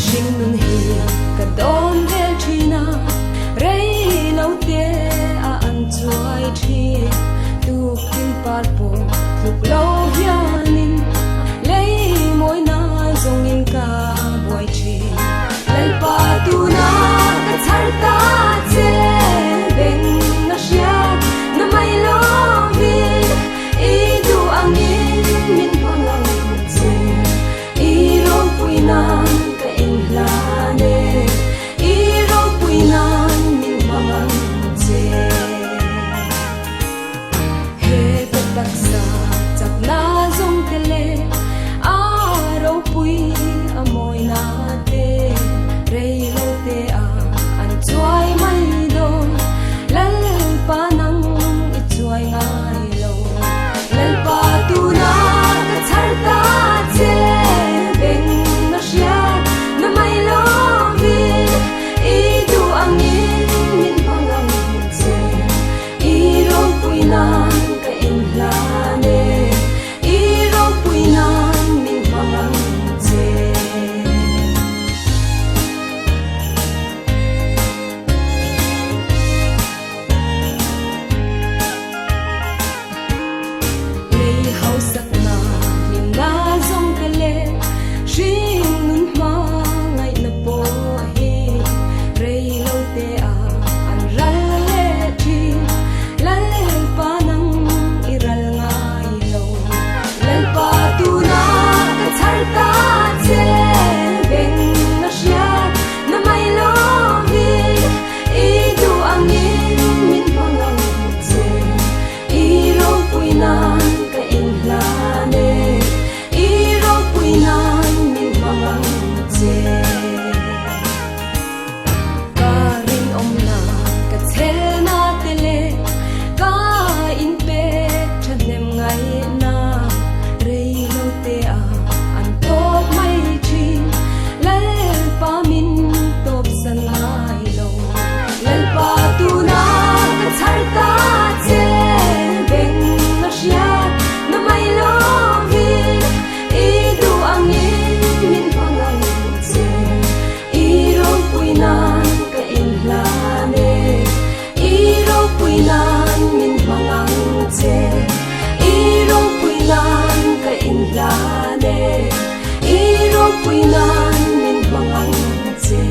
sinh nun hi ka don vel thina rei lo te a an chuai thi tu kin par po luk lo hianin lei moi na zong in ka boy thi lei pa tu na ka char ta che beng na sia na mai lo vi i du ang in min pangang che i ro pui na ka in la ne i ro pui na min pangang che he ta tak sa chak na zong te le a ro pui a moi na te rei lo te a an chuai mai do lal pa nang i chuai ngai lo lal pa tu na ka char ta che beng na sia na mai lo vi i du ang in min pangang che i ro pui na ka in la ne i ro pui na min pangang che lei hau sak na min na zong te le ring nun ma ngai na po hi rei lo te a an ral le thi lal pa nang i ral ngai lo lal pa tu na ka char ta che beng na sia na mai lo vi i du ang in min pangang che i ro pui na ka in la ne i ro pui na min pangang che ka rin om na ka chel na te le ka in pe thanem ngai na rei lo te a an top mai thi lal pa min top san ngai lo lal pa tu na ka char ta che beng na sia na mai lo vi i du ang in min pangang che i ro pui na ka in la ne i ro pui na min pangang che i ro pui na ka in la ne i ro pui na min pangang che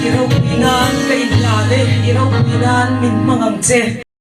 Iraw pinan kay lale, iraw pinan min mangang che.